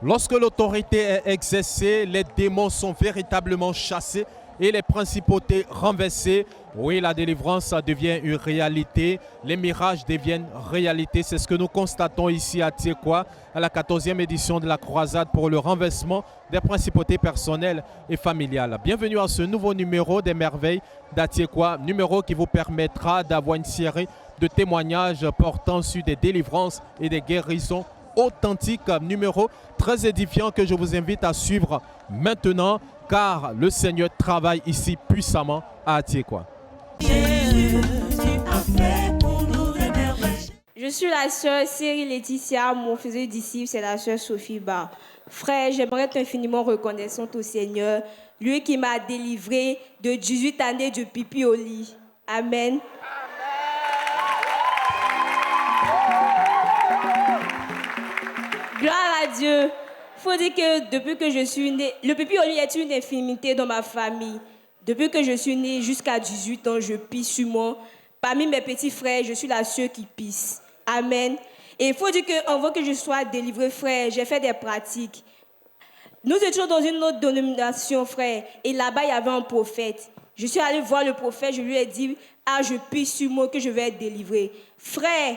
Lorsque l'autorité est exercée, les démons sont véritablement chassés et les principautés renversées. Oui, la délivrance devient une réalité, les mirages deviennent réalité. C'est ce que nous constatons ici à Tiekwa, à la 14e édition de la croisade pour le renversement des principautés personnelles et familiales. Bienvenue à ce nouveau numéro des merveilles d'Atiekwa, numéro qui vous permettra d'avoir une série de témoignages portant sur des délivrances et des guérisons authentique, numéro très édifiant que je vous invite à suivre maintenant car le Seigneur travaille ici puissamment à Atiekwa. Je suis la sœur Cyril Laetitia, mon fils disciple, c'est la sœur Sophie Bar. Frère, j'aimerais être infiniment reconnaissante au Seigneur, lui qui m'a délivré de 18 années de pipi au lit. Amen. Gloire à Dieu. Il faut dire que depuis que je suis née, le pipi au lit est une infirmité dans ma famille. Depuis que je suis née jusqu'à 18 ans, je pisse sur moi. Parmi mes petits frères, je suis la seule qui pisse. Amen. Et il faut dire qu'avant que je sois délivrée, frère, j'ai fait des pratiques. Nous étions dans une autre dénomination, frère. Et là-bas, il y avait un prophète. Je suis allée voir le prophète, je lui ai dit, je pisse sur moi que je vais être délivrée. Frère,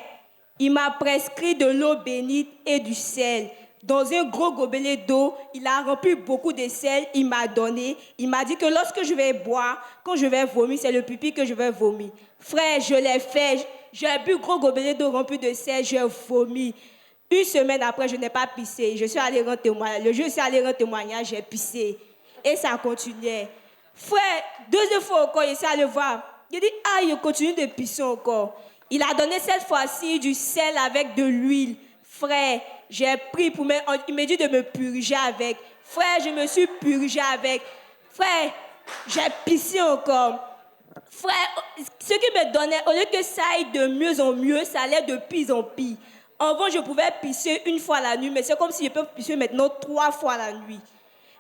il m'a prescrit de l'eau bénite et du sel. Dans un gros gobelet d'eau, il a rempli beaucoup de sel, il m'a donné. Il m'a dit que lorsque je vais boire, quand je vais vomir, c'est le pipi que je vais vomir. Frère, je l'ai fait. J'ai bu un gros gobelet d'eau rempli de sel, j'ai vomi. Une semaine après, je n'ai pas pissé. Je suis allée rendre témoignage. Le jour où je suis allée rendre témoignage, j'ai pissé. Et ça continuait. Frère, deuxième fois encore, il s'est allé voir. Il dit, il continue de pisser encore. Il a donné cette fois-ci du sel avec de l'huile. Frère, j'ai pris pour il me dit de me purger avec. Frère, je me suis purgé avec. Frère, j'ai pissé encore. Frère, ce qui me donnait, au lieu que ça aille de mieux en mieux, ça allait de pire en pire. Avant, je pouvais pisser une fois la nuit, mais c'est comme si je peux pisser maintenant 3 fois la nuit.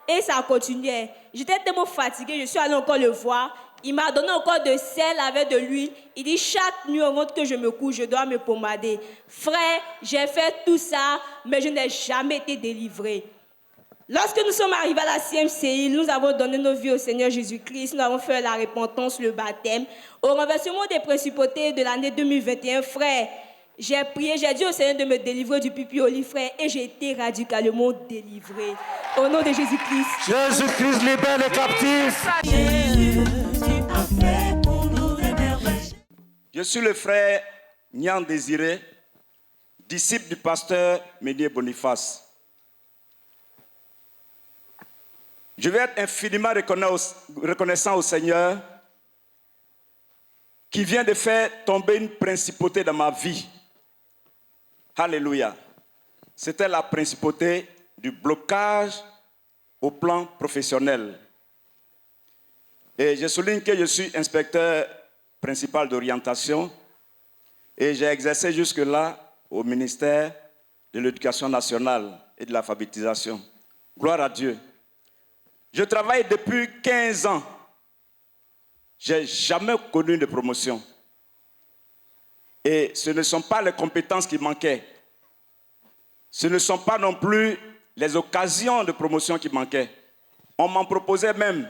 Et ça continuait. J'étais tellement fatiguée, je suis allée encore le voir. Il m'a donné encore de sel avec de l'huile. Il dit, chaque nuit avant que je me couche, je dois me pommader. Frère, j'ai fait tout ça, mais je n'ai jamais été délivrée. Lorsque nous sommes arrivés à la CMCI, nous avons donné nos vies au Seigneur Jésus-Christ. Nous avons fait la repentance, le baptême. Au renversement des principautés de l'année 2021, frère, j'ai prié, j'ai dit au Seigneur de me délivrer du pipi au lit, frère, et j'ai été radicalement délivré. Au nom de Jésus-Christ. Jésus-Christ libère les captifs. Je suis le frère Nian Désiré, disciple du pasteur Ménier Boniface. Je vais être infiniment reconnaissant au Seigneur qui vient de faire tomber une principauté dans ma vie. Alléluia. C'était la principauté du blocage au plan professionnel. Et je souligne que je suis inspecteur principal d'orientation et j'ai exercé jusque-là au ministère de l'Éducation nationale et de l'alphabétisation. Gloire à Dieu. Je travaille depuis 15 ans. Je n'ai jamais connu de promotion. Et ce ne sont pas les compétences qui manquaient. Ce ne sont pas non plus les occasions de promotion qui manquaient. On m'en proposait même.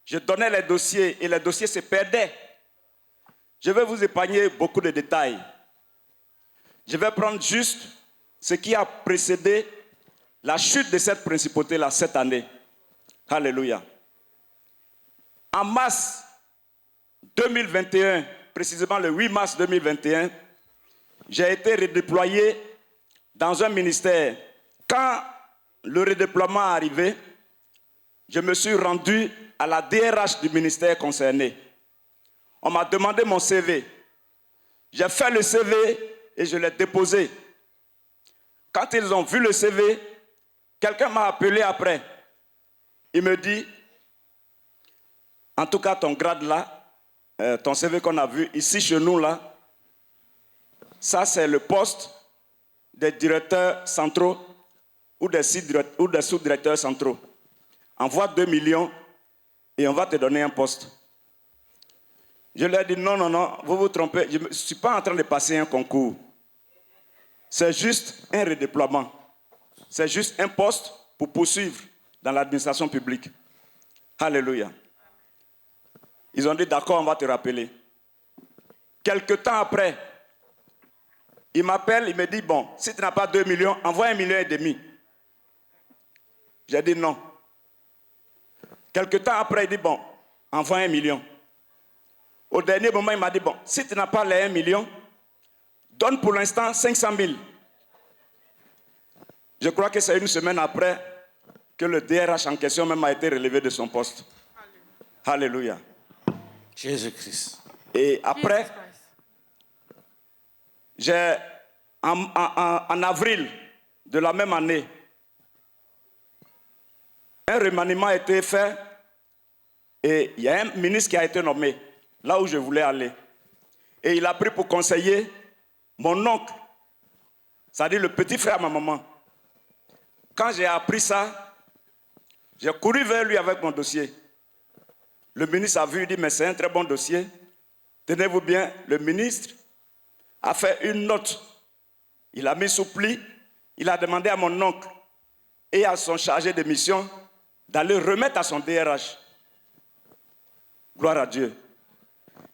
Je donnais les dossiers et les dossiers se perdaient. Je vais vous épargner beaucoup de détails. Je vais prendre juste ce qui a précédé la chute de cette principauté-là cette année. Alléluia. En mars 2021, précisément le 8 mars 2021, j'ai été redéployé dans un ministère. Quand le redéploiement est arrivé, je me suis rendu à la DRH du ministère concerné. On m'a demandé mon CV. J'ai fait le CV et je l'ai déposé. Quand ils ont vu le CV, quelqu'un m'a appelé après. Il me dit, en tout cas ton grade là, ton CV qu'on a vu ici chez nous là, ça c'est le poste des directeurs centraux ou des sous-directeurs centraux. Envoie 2 millions et on va te donner un poste. Je lui ai dit non, vous vous trompez, je ne suis pas en train de passer un concours. C'est juste un redéploiement. c'est juste un poste pour poursuivre dans l'administration publique. Alléluia. Ils ont dit, d'accord, on va te rappeler. Quelque temps après, il m'appelle, il me dit, bon, si tu n'as pas 2 millions, envoie 1,5 million. J'ai dit non. Quelque temps après, il dit, bon, envoie 1 million. Au dernier moment, il m'a dit, bon, si tu n'as pas les 1 million, donne pour l'instant 500 000. Je crois que c'est une semaine après que le DRH en question même a été relevé de son poste. Alléluia. Jésus-Christ. Et après, en avril de la même année, un remaniement a été fait et il y a un ministre qui a été nommé là où je voulais aller. Et il a pris pour conseiller mon oncle, c'est-à-dire le petit frère à ma maman. Quand j'ai appris ça, j'ai couru vers lui avec mon dossier. Le ministre a vu, il dit, mais c'est un très bon dossier. Tenez-vous bien, le ministre a fait une note. Il a mis sous pli. Il a demandé à mon oncle et à son chargé de mission d'aller remettre à son DRH. Gloire à Dieu.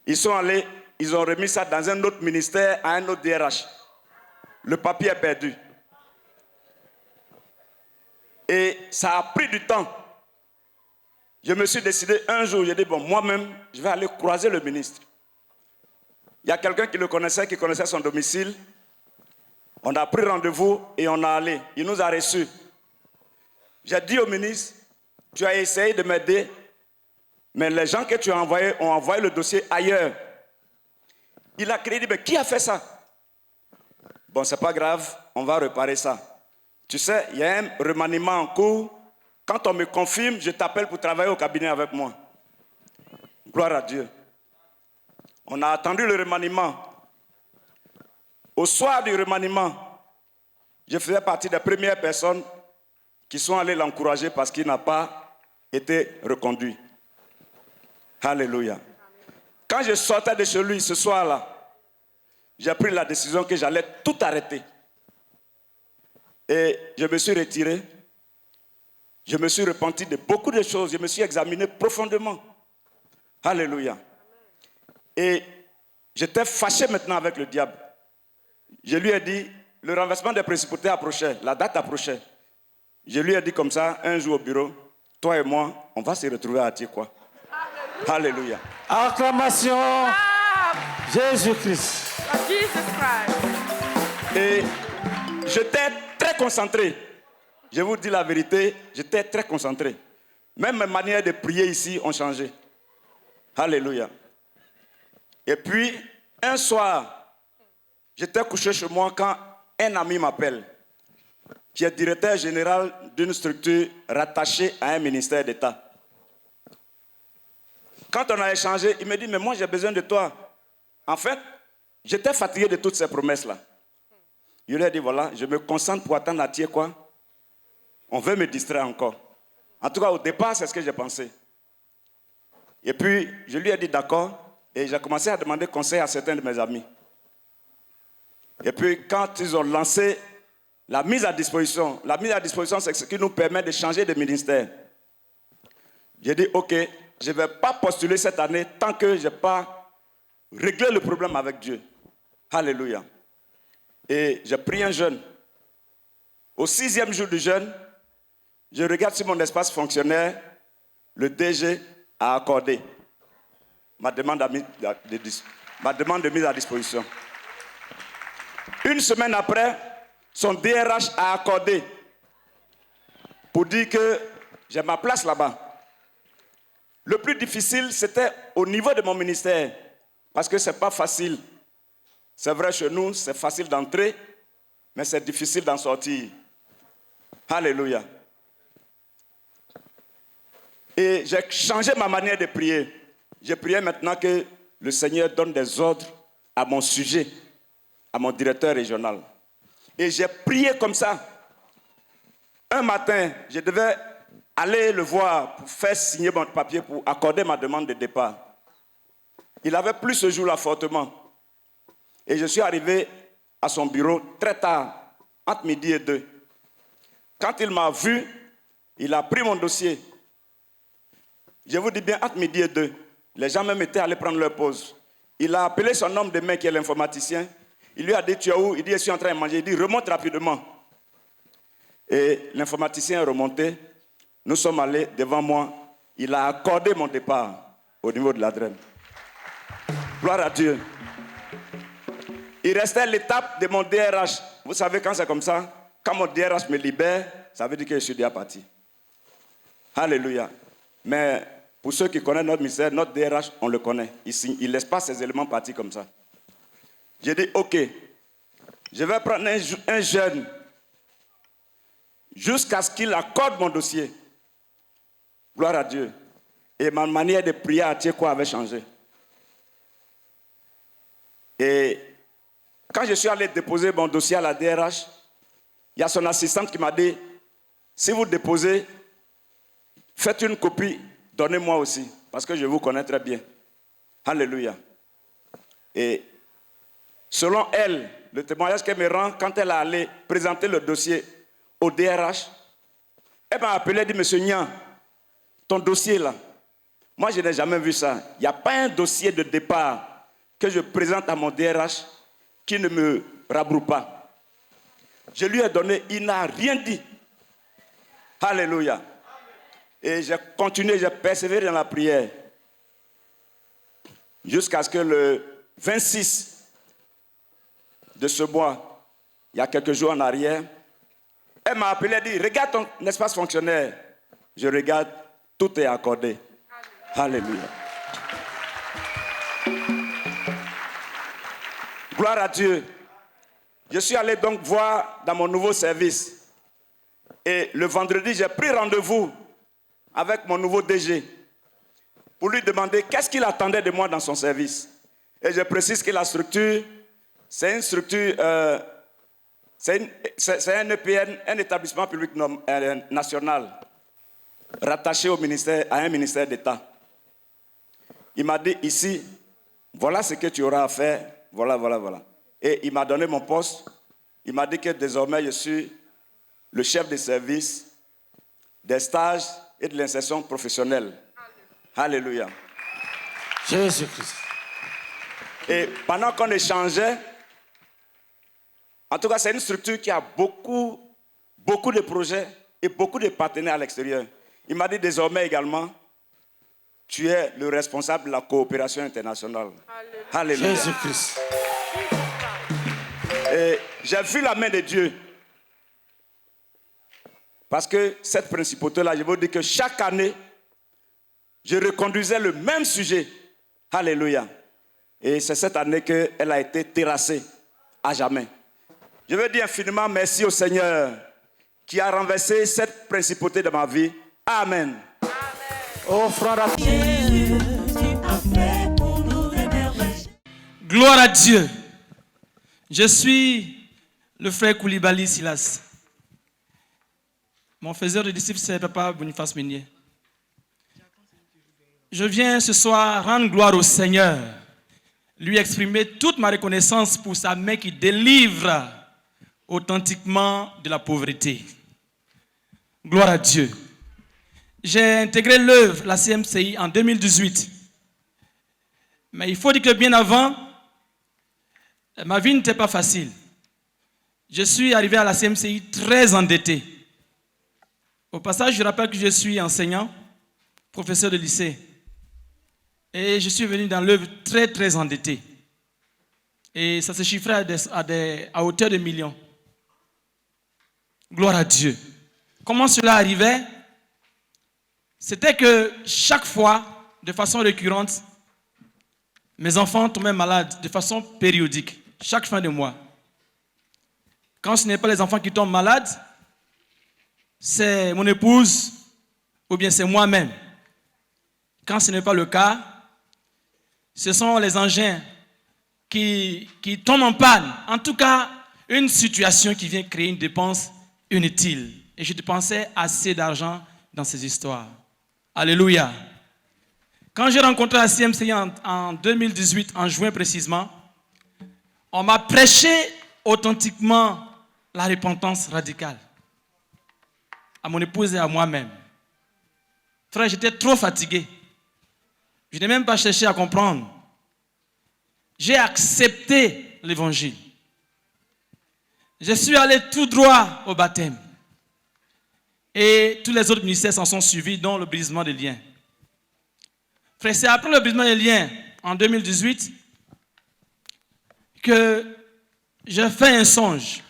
Ils sont allés, ils ont remis ça dans un autre ministère à un autre DRH. Le papier est perdu. Et ça a pris du temps. Je me suis décidé un jour, j'ai dit, bon, moi-même, je vais aller croiser le ministre. Il y a quelqu'un qui le connaissait, qui connaissait son domicile. On a pris rendez-vous et on a allé. Il nous a reçus. J'ai dit au ministre, tu as essayé de m'aider, mais les gens que tu as envoyés ont envoyé le dossier ailleurs. Il a crié, mais qui a fait ça? Bon, c'est pas grave, on va réparer ça. Tu sais, il y a un remaniement en cours. Quand on me confirme, je t'appelle pour travailler au cabinet avec moi. Gloire à Dieu. On a attendu le remaniement. Au soir du remaniement, je faisais partie des premières personnes qui sont allées l'encourager parce qu'il n'a pas été reconduit. Alléluia. Quand je sortais de chez lui ce soir-là, j'ai pris la décision que j'allais tout arrêter. Et je me suis retiré. Je me suis repenti de beaucoup de choses. Je me suis examiné profondément. Alléluia. Et j'étais fâché maintenant avec le diable. Je lui ai dit, le renversement des principautés approchait, la date approchait. Je lui ai dit comme ça, un jour au bureau, toi et moi, on va se retrouver à Atiekwa. Alléluia. Acclamation. Jésus-Christ. Et j'étais très concentré. Je vous dis la vérité, j'étais très concentré. Même mes manières de prier ici ont changé. Alléluia. Et puis, un soir, j'étais couché chez moi quand un ami m'appelle, qui est directeur général d'une structure rattachée à un ministère d'État. Quand on a échangé, il me dit, mais moi j'ai besoin de toi. En fait, j'étais fatigué de toutes ces promesses-là. Je lui ai dit, voilà, je me concentre pour attendre Atiekwa. On veut me distraire encore. En tout cas, au départ, c'est ce que j'ai pensé. Et puis, je lui ai dit d'accord. Et j'ai commencé à demander conseil à certains de mes amis. Et puis, quand ils ont lancé la mise à disposition, c'est ce qui nous permet de changer de ministère. J'ai dit, ok, je ne vais pas postuler cette année tant que je n'ai pas réglé le problème avec Dieu. Alléluia. Et j'ai pris un jeûne. Au 6e jour du jeûne, je regarde sur mon espace fonctionnaire, le DG a accordé ma demande de mise à disposition. Une semaine après, son DRH a accordé pour dire que j'ai ma place là-bas. Le plus difficile, c'était au niveau de mon ministère, parce que ce n'est pas facile. C'est vrai, chez nous, c'est facile d'entrer, mais c'est difficile d'en sortir. Alléluia. Et j'ai changé ma manière de prier. Je priais maintenant que le Seigneur donne des ordres à mon sujet, à mon directeur régional. Et j'ai prié comme ça. Un matin, je devais aller le voir pour faire signer mon papier pour accorder ma demande de départ. Il avait plu ce jour-là fortement. Et je suis arrivé à son bureau très tard, entre midi et 2. Quand il m'a vu, il a pris mon dossier. Je vous dis bien, entre midi et 2, les gens même étaient allés prendre leur pause. Il a appelé son homme de main qui est l'informaticien. Il lui a dit, tu es où? Il dit, je suis en train de manger. Il dit, remonte rapidement. Et l'informaticien est remonté. Nous sommes allés devant moi. Il a accordé mon départ au niveau de l'ADREM. Gloire à Dieu. Il restait l'étape de mon DRH. Vous savez, quand c'est comme ça, quand mon DRH me libère, ça veut dire que je suis déjà parti. Alléluia. Mais pour ceux qui connaissent notre ministère, notre DRH, on le connaît. Il ne laisse pas ses éléments partir comme ça. J'ai dit, ok, je vais prendre un jeune jusqu'à ce qu'il accorde mon dossier. Gloire à Dieu. Et ma manière de prier à Tiekwa avait changé. Et quand je suis allé déposer mon dossier à la DRH, il y a son assistante qui m'a dit, si vous déposez, faites une copie, donnez-moi aussi, parce que je vous connais très bien. Alléluia. Et selon elle, le témoignage qu'elle me rend, quand elle est allée présenter le dossier au DRH, elle m'a appelé et dit, monsieur Nian, ton dossier là, moi je n'ai jamais vu ça. Il n'y a pas un dossier de départ que je présente à mon DRH qui ne me rabroue pas. Je lui ai donné, il n'a rien dit. Alléluia. Et j'ai continué, j'ai persévéré dans la prière. Jusqu'à ce que le 26 de ce mois, il y a quelques jours en arrière, elle m'a appelé et dit, regarde ton espace fonctionnaire. Je regarde, tout est accordé. Alléluia. Gloire à Dieu. Je suis allé donc voir dans mon nouveau service. Et le vendredi, j'ai pris rendez-vous avec mon nouveau DG pour lui demander qu'est-ce qu'il attendait de moi dans son service. Et je précise que la structure, c'est une structure, c'est un EPN, un établissement public national, rattaché au ministère, à un ministère d'État. Il m'a dit ici, voilà ce que tu auras à faire, voilà. Et il m'a donné mon poste. Il m'a dit que désormais je suis le chef de service des stages et de l'insertion professionnelle. Alléluia. Jésus-Christ. Et pendant qu'on échangeait, en tout cas c'est une structure qui a beaucoup de projets et beaucoup de partenaires à l'extérieur. Il m'a dit désormais également, tu es le responsable de la coopération internationale. Alléluia. Jésus-Christ. Et j'ai vu la main de Dieu. Parce que cette principauté-là, je vous dis que chaque année, je reconduisais le même sujet. Alléluia. Et c'est cette année qu'elle a été terrassée à jamais. Je veux dire infiniment merci au Seigneur qui a renversé cette principauté de ma vie. Amen. Offrande à Gloire à Dieu. Je suis le frère Koulibaly Silas. Mon faiseur de disciples, c'est Papa Boniface Meunier. Je viens ce soir rendre gloire au Seigneur, lui exprimer toute ma reconnaissance pour sa main qui délivre authentiquement de la pauvreté. Gloire à Dieu. J'ai intégré l'œuvre, la CMCI, en 2018. Mais il faut dire que bien avant, ma vie n'était pas facile. Je suis arrivé à la CMCI très endetté. Au passage, je rappelle que je suis enseignant, professeur de lycée. Et je suis venu dans l'œuvre très endetté. Et ça se chiffrait à hauteur de millions. Gloire à Dieu. Comment cela arrivait? C'était que chaque fois, de façon récurrente, mes enfants tombaient malades de façon périodique, chaque fin de mois. Quand ce n'est pas les enfants qui tombent malades, c'est mon épouse ou bien c'est moi-même. Quand ce n'est pas le cas, ce sont les engins qui tombent en panne. En tout cas, une situation qui vient créer une dépense inutile. Et je dépensais assez d'argent dans ces histoires. Alléluia. Quand j'ai rencontré la CMCI en 2018, en juin précisément, on m'a prêché authentiquement la repentance radicale. à mon épouse et à moi-même. Frère, j'étais trop fatigué. Je n'ai même pas cherché à comprendre. J'ai accepté l'évangile. Je suis allé tout droit au baptême. Et tous les autres ministères s'en sont suivis, dont le brisement des liens. Frère, c'est après le brisement des liens, en 2018, que j'ai fait un songe.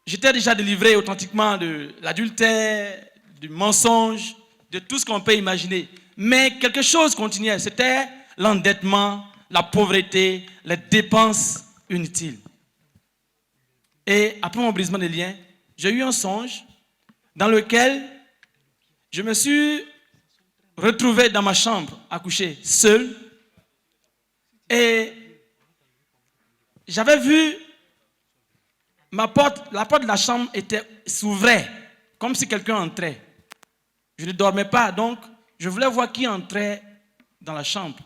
J'étais déjà délivré authentiquement de l'adultère, du mensonge, de tout ce qu'on peut imaginer. Mais quelque chose continuait, c'était l'endettement, la pauvreté, les dépenses inutiles. Et après mon brisement des liens, j'ai eu un songe dans lequel je me suis retrouvé dans ma chambre à coucher seul. Et j'avais vu la porte de la chambre s'ouvrait, comme si quelqu'un entrait. Je ne dormais pas, donc je voulais voir qui entrait dans la chambre.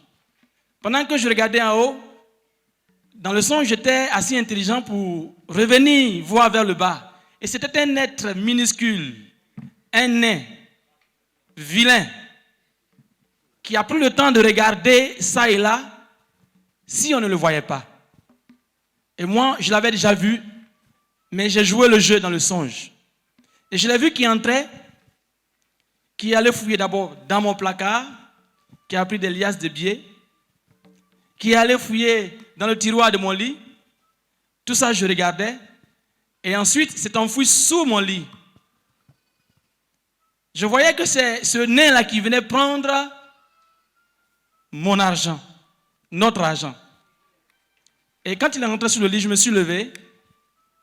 Pendant que je regardais en haut, dans le songe, j'étais assez intelligent pour revenir voir vers le bas. Et c'était un être minuscule, un nain, vilain, qui a pris le temps de regarder ça et là, si on ne le voyait pas. Et moi, je l'avais déjà vu, mais j'ai joué le jeu dans le songe. Et je l'ai vu qui entrait, qui allait fouiller d'abord dans mon placard, qui a pris des liasses de billets, qui allait fouiller dans le tiroir de mon lit. Tout ça, je regardais. Et ensuite, s'est enfoui sous mon lit. Je voyais que c'est ce nain-là qui venait prendre mon argent, notre argent. Et quand il est rentré sur le lit, je me suis levé.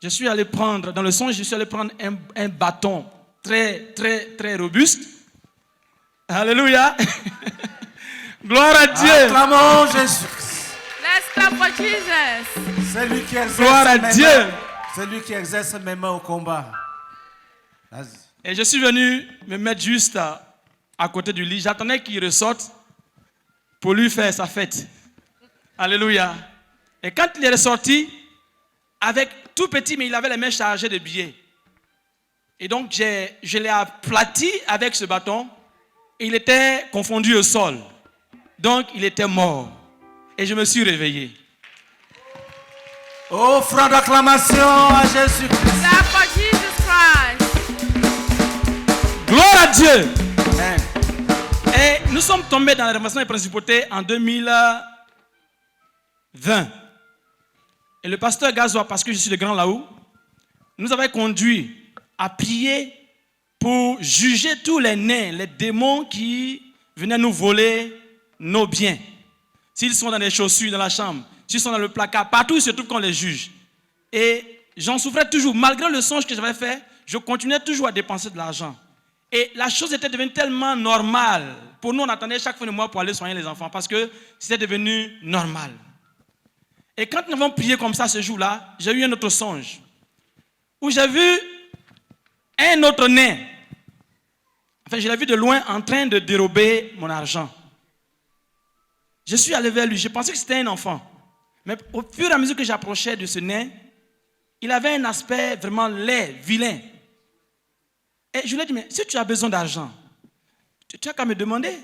Je suis allé prendre, dans le songe, je suis allé prendre un bâton très, très, très robuste. Alléluia. Gloire à Dieu. Acclamons Jésus. Let's clap for Jesus. C'est lui qui exerce Gloire à Dieu. C'est lui qui exerce mes mains au combat. Vas-y. Et je suis venu me mettre juste à côté du lit. J'attendais qu'il ressorte pour lui faire sa fête. Alléluia. Et quand il est ressorti, avec tout petit, mais il avait les mains chargées de billets. Et donc, je l'ai aplati avec ce bâton. Et il était confondu au sol. Donc, il était mort. Et je me suis réveillé. Offrant d'acclamation à Jésus-Christ. Clap for Jesus Christ. Gloire à Dieu. Amen. Et nous sommes tombés dans la réformation des principautés en 2020. Et le pasteur Gazoua, parce que je suis le grand là-haut, nous avait conduit à prier pour juger tous les nains, les démons qui venaient nous voler nos biens. S'ils sont dans les chaussures, dans la chambre, s'ils sont dans le placard, partout, il se trouve qu'on les juge. Et j'en souffrais toujours. Malgré le songe que j'avais fait, je continuais toujours à dépenser de l'argent. Et la chose était devenue tellement normale. Pour nous, on attendait chaque fin de mois pour aller soigner les enfants parce que c'était devenu normal. Et quand nous avons prié comme ça ce jour-là, j'ai eu un autre songe où j'ai vu un autre nain. Enfin, je l'ai vu de loin en train de dérober mon argent. Je suis allé vers lui. Je pensais que c'était un enfant. Mais au fur et à mesure que j'approchais de ce nain, il avait un aspect vraiment laid, vilain. Et je lui ai dit, mais si tu as besoin d'argent, tu n'as qu'à me demander.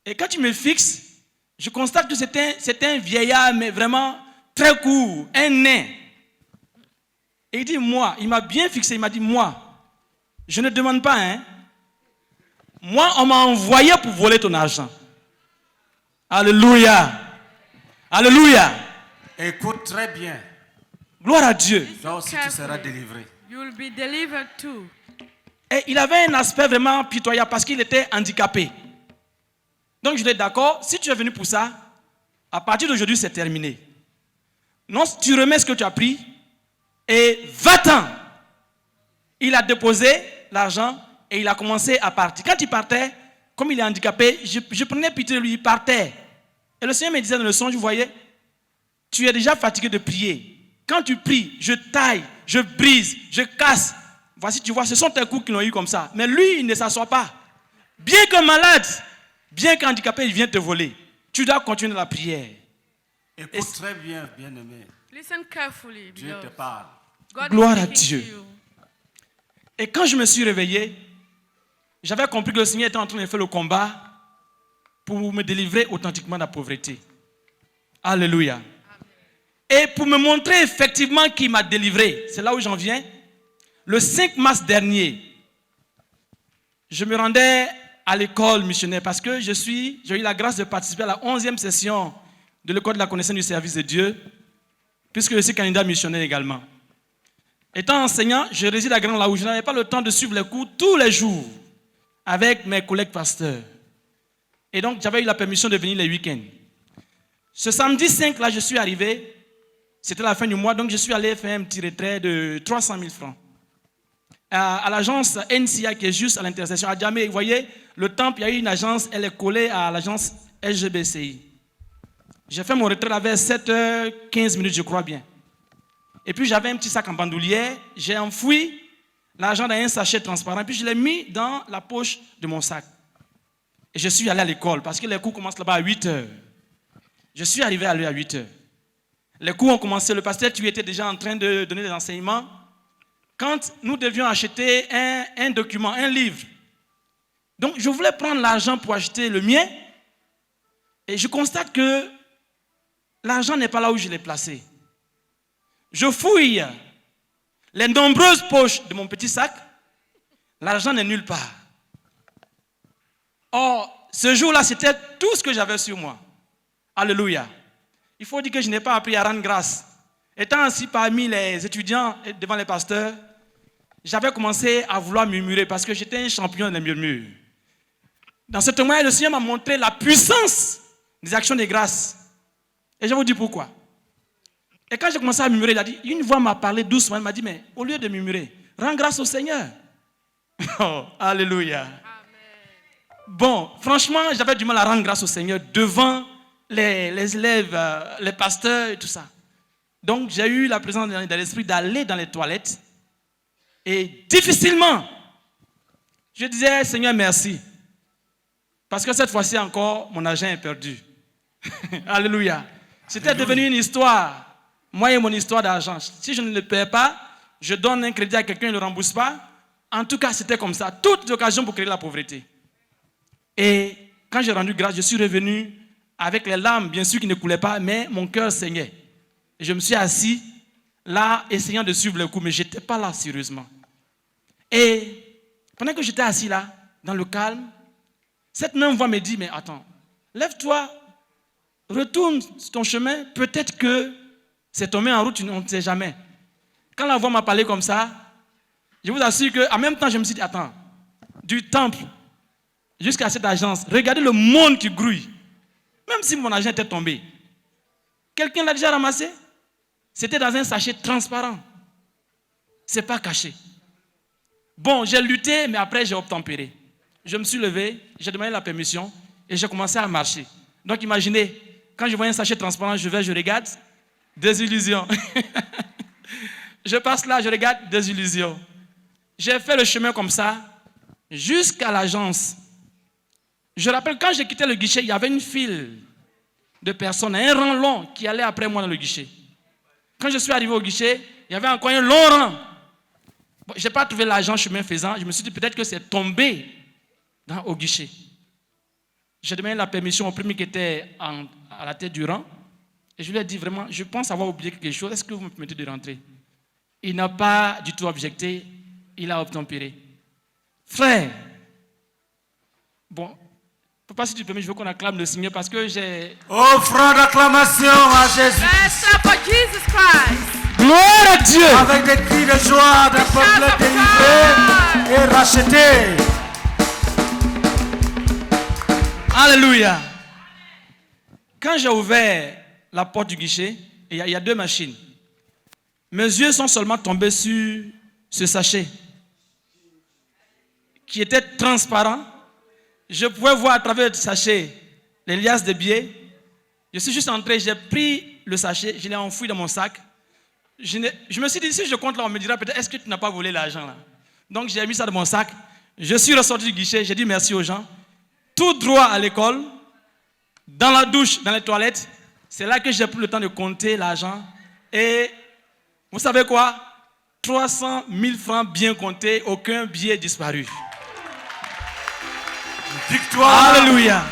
Et quand tu me fixes, je constate que c'était un vieillard, mais vraiment très court, un nain. Et il dit, moi, il m'a bien fixé, il m'a dit, moi, je ne demande pas, hein. Moi, on m'a envoyé pour voler ton argent. Alléluia. Alléluia. Écoute très bien. Gloire à Dieu. Toi aussi, tu seras délivré. You will be delivered too. Et il avait un aspect vraiment pitoyable parce qu'il était handicapé. Donc je lui ai dit, d'accord, si tu es venu pour ça, à partir d'aujourd'hui, c'est terminé. Non, tu remets ce que tu as pris et va-t'en. Il a déposé l'argent et il a commencé à partir. Quand il partait, comme il est handicapé, je prenais pitié de lui, il partait. Et le Seigneur me disait dans le songe, vous voyez, tu es déjà fatigué de prier. Quand tu pries, je taille, je brise, je casse. Voici, tu vois, ce sont tes coups qui l'ont eu comme ça. Mais lui, il ne s'assoit pas. Bien que malade, bien qu'handicapé, il vient te voler. Tu dois continuer la prière. Écoute très bien, bien-aimé. Listen carefully, Dieu te beloved. parle. God Gloire is à speaking Dieu. to you. Et quand je me suis réveillé, j'avais compris que le Seigneur était en train de faire le combat pour me délivrer authentiquement de la pauvreté. Alléluia. Et pour me montrer effectivement qu'il m'a délivré, c'est là où j'en viens. Le 5 mars dernier, je me rendais à l'école missionnaire parce que j'ai eu la grâce de participer à la 11e session de l'école de la connaissance du service de Dieu, puisque je suis candidat missionnaire également. Étant enseignant, je réside à Grand-Laou. Je n'avais pas le temps de suivre les cours tous les jours avec mes collègues pasteurs. Et donc, j'avais eu la permission de venir les week-ends. Ce samedi 5, là, je suis arrivé. C'était la fin du mois, donc je suis allé faire un petit retrait de 300 000 francs. À l'agence NCA qui est juste à l'intersection. À Djamé, vous voyez, le temple, il y a eu une agence, elle est collée à l'agence SGBCI. J'ai fait mon retrait vers 7h15, je crois bien. Et puis j'avais un petit sac en bandoulière, j'ai enfoui l'argent dans un sachet transparent, puis je l'ai mis dans la poche de mon sac. Et je suis allé à l'école, parce que les cours commencent là-bas à 8h. Je suis arrivé à l'heure à 8h. Les cours ont commencé, le pasteur tu étais déjà en train de donner des enseignements. Quand nous devions acheter un document, un livre, donc je voulais prendre l'argent pour acheter le mien, et je constate que l'argent n'est pas là où je l'ai placé. Je fouille les nombreuses poches de mon petit sac, l'argent n'est nulle part. Or, ce jour-là, c'était tout ce que j'avais sur moi. Alléluia. Il faut dire que je n'ai pas appris à rendre grâce. Étant assis parmi les étudiants et devant les pasteurs, j'avais commencé à vouloir murmurer parce que j'étais un champion des murmures. Dans ce témoignage, le Seigneur m'a montré la puissance des actions de grâce. Et je vous dis pourquoi. Et quand j'ai commencé à murmurer, il a dit, une voix m'a parlé doucement, elle m'a dit, mais au lieu de murmurer, rends grâce au Seigneur. Oh, alléluia. Amen. Bon, franchement, j'avais du mal à rendre grâce au Seigneur devant les élèves, les pasteurs et tout ça. Donc, j'ai eu la présence de l'esprit d'aller dans les toilettes. Et difficilement, je disais, Seigneur, merci. Parce que cette fois-ci encore, mon argent est perdu. Alléluia. C'était devenu une histoire. Moi et mon histoire d'argent. Si je ne le paie pas, je donne un crédit à quelqu'un, il ne le rembourse pas. En tout cas, c'était comme ça. Toute l'occasion pour créer la pauvreté. Et quand j'ai rendu grâce, je suis revenu avec les larmes, bien sûr, qui ne coulaient pas, mais mon cœur saignait. Et je me suis assis là, essayant de suivre le coup, mais je n'étais pas là, sérieusement. Et pendant que j'étais assis là, dans le calme, cette même voix me dit, mais attends, lève-toi, retourne sur ton chemin, peut-être que c'est tombé en route, on ne sait jamais. Quand la voix m'a parlé comme ça, je vous assure qu'en même temps, je me suis dit, attends, du temple jusqu'à cette agence, regardez le monde qui grouille. Même si mon argent était tombé, quelqu'un l'a déjà ramassé. C'était dans un sachet transparent. Ce n'est pas caché. Bon, j'ai lutté, mais après j'ai obtempéré. Je me suis levé, j'ai demandé la permission et j'ai commencé à marcher. Donc imaginez, quand je vois un sachet transparent, je regarde, désillusion. Je passe là, je regarde, désillusion. J'ai fait le chemin comme ça, jusqu'à l'agence. Je rappelle, quand j'ai quitté le guichet, il y avait une file de personnes, un rang long qui allait après moi dans le guichet. Quand je suis arrivé au guichet, il y avait encore un long rang. Bon, je n'ai pas trouvé l'argent chemin faisant. Je me suis dit peut-être que c'est tombé au guichet. J'ai demandé la permission au premier qui était à la tête du rang. Et je lui ai dit vraiment, je pense avoir oublié quelque chose. Est-ce que vous me permettez de rentrer? Il n'a pas du tout objecté. Il a obtempéré. Frère, bon, papa, si tu permets, je veux qu'on acclame le Seigneur parce que j'ai... Offrant d'acclamation à Jésus. Let's clap for Jesus Christ. Gloire à Dieu. Avec des cris de joie d'un peuple délivré et racheté. Alléluia. Quand j'ai ouvert la porte du guichet, il y a deux machines. Mes yeux sont seulement tombés sur ce sachet qui était transparent. Je pouvais voir à travers le sachet les liasses de billets. Je suis juste entré, j'ai pris le sachet, je l'ai enfoui dans mon sac. Je me suis dit, si je compte là, on me dira peut-être, est-ce que tu n'as pas volé l'argent là? Donc j'ai mis ça dans mon sac. Je suis ressorti du guichet, j'ai dit merci aux gens. Tout droit à l'école, dans la douche, dans les toilettes. C'est là que j'ai pris le temps de compter l'argent. Et vous savez quoi? 300 000 francs bien comptés, aucun billet disparu. Victoire. Alléluia.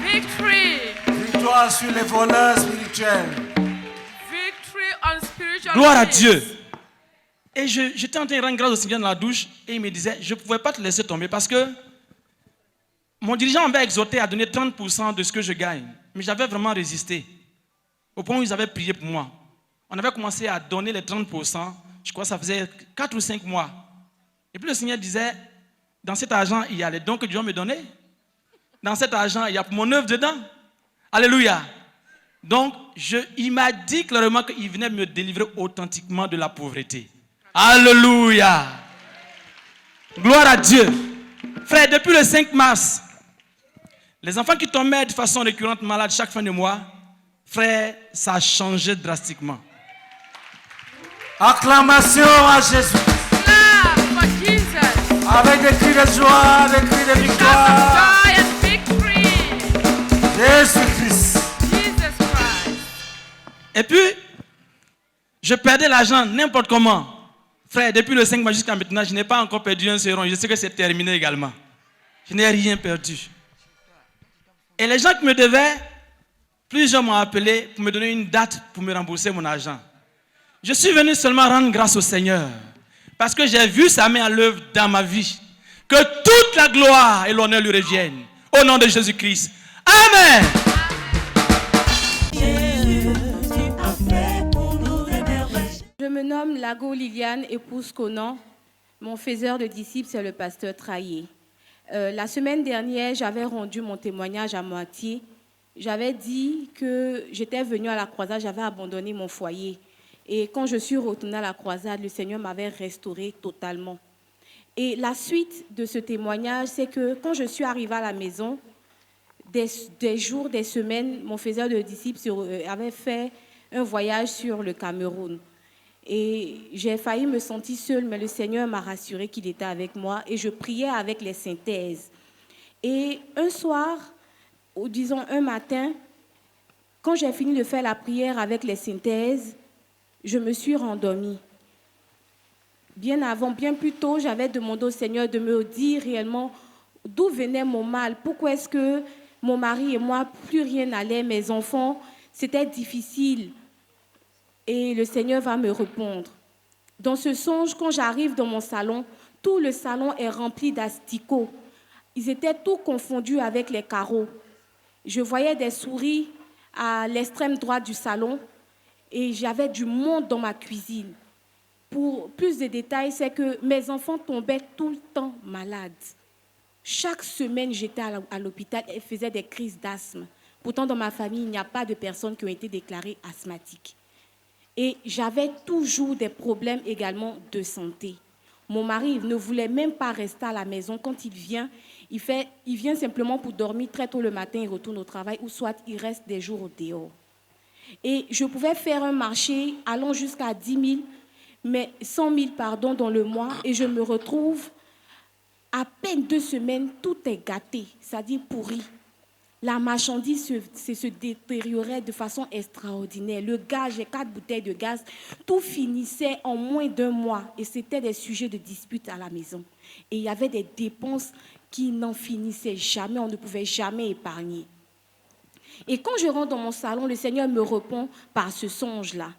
Victory. Victoire sur les voleurs spirituels. Victory on spiritual Gloire à things. Dieu. Et j'étais en train de rendre grâce au Seigneur dans la douche et il me disait, je ne pouvais pas te laisser tomber parce que mon dirigeant m'avait exhorté à donner 30% de ce que je gagne. Mais j'avais vraiment résisté. Au point où ils avaient prié pour moi. On avait commencé à donner les 30%. Je crois que ça faisait 4 ou 5 mois. Et puis le Seigneur disait, dans cet argent, il y a les dons que Dieu me donnait. Dans cet argent, il y a mon œuvre dedans. Alléluia. Donc, il m'a dit clairement qu'il venait me délivrer authentiquement de la pauvreté. Alléluia. Gloire à Dieu. Frère, depuis le 5 mars, les enfants qui tombaient de façon récurrente malades chaque fin de mois, frère, ça a changé drastiquement. Acclamation à Jésus. Clap for Jesus. Avec des cris de joie, des cris de victoire. Joy and victory. Jésus-Christ. Jesus Christ. Et puis, je perdais l'argent n'importe comment. Frère, depuis le 5 mars jusqu'à maintenant, je n'ai pas encore perdu un seron. Je sais que c'est terminé également. Je n'ai rien perdu. Et les gens qui me devaient, plusieurs m'ont appelé pour me donner une date pour me rembourser mon argent. Je suis venu seulement rendre grâce au Seigneur. Parce que j'ai vu sa main à l'œuvre dans ma vie. Que toute la gloire et l'honneur lui reviennent. Au nom de Jésus-Christ. Amen. Je me nomme Lago Liliane, épouse Conan. Mon faiseur de disciples, c'est le pasteur Traillé. La semaine dernière, j'avais rendu mon témoignage à moitié. J'avais dit que j'étais venue à la croisade, j'avais abandonné mon foyer. Et quand je suis retournée à la croisade, le Seigneur m'avait restaurée totalement. Et la suite de ce témoignage, c'est que quand je suis arrivée à la maison, des jours, des semaines, mon faiseur de disciples avait fait un voyage sur le Cameroun. Et j'ai failli me sentir seule, mais le Seigneur m'a rassurée qu'il était avec moi et je priais avec les synthèses. Et un soir, ou disons un matin, quand j'ai fini de faire la prière avec les synthèses, je me suis rendormie. Bien plus tôt, j'avais demandé au Seigneur de me dire réellement d'où venait mon mal. Pourquoi est-ce que mon mari et moi, plus rien n'allait, mes enfants, c'était difficile. Et le Seigneur va me répondre. Dans ce songe, quand j'arrive dans mon salon, tout le salon est rempli d'asticots. Ils étaient tous confondus avec les carreaux. Je voyais des souris à l'extrême droite du salon et j'avais du monde dans ma cuisine. Pour plus de détails, c'est que mes enfants tombaient tout le temps malades. Chaque semaine, j'étais à l'hôpital et faisais des crises d'asthme. Pourtant, dans ma famille, il n'y a pas de personnes qui ont été déclarées asthmatiques. Et j'avais toujours des problèmes également de santé. Mon mari ne voulait même pas rester à la maison. Quand il vient simplement pour dormir très tôt le matin, il retourne au travail, ou soit il reste des jours au dehors. Et je pouvais faire un marché allant jusqu'à 10 000, mais 100 000 dans le mois, et je me retrouve à peine 2 semaines, tout est gâté, c'est-à-dire pourri. La marchandise se détériorait de façon extraordinaire. Le gaz, j'ai 4 bouteilles de gaz, tout finissait en moins d'1 mois. Et c'était des sujets de dispute à la maison. Et il y avait des dépenses qui n'en finissaient jamais, on ne pouvait jamais épargner. Et quand je rentre dans mon salon, le Seigneur me répond par ce songe-là.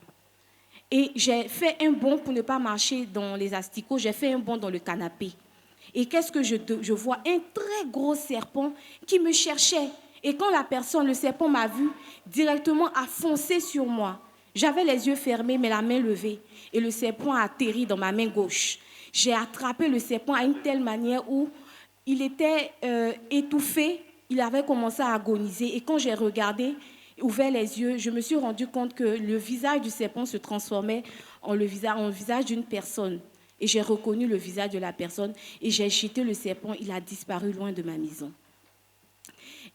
Et j'ai fait un bond pour ne pas marcher dans les asticots, j'ai fait un bond dans le canapé. Et qu'est-ce que je vois? Un très gros serpent qui me cherchait. Et quand le serpent m'a vu, directement a foncé sur moi. J'avais les yeux fermés, mais la main levée. Et le serpent a atterri dans ma main gauche. J'ai attrapé le serpent à une telle manière où il était étouffé. Il avait commencé à agoniser. Et quand j'ai regardé, ouvert les yeux, je me suis rendu compte que le visage du serpent se transformait en le visage d'une personne. Et j'ai reconnu le visage de la personne. Et j'ai jeté le serpent. Il a disparu loin de ma maison.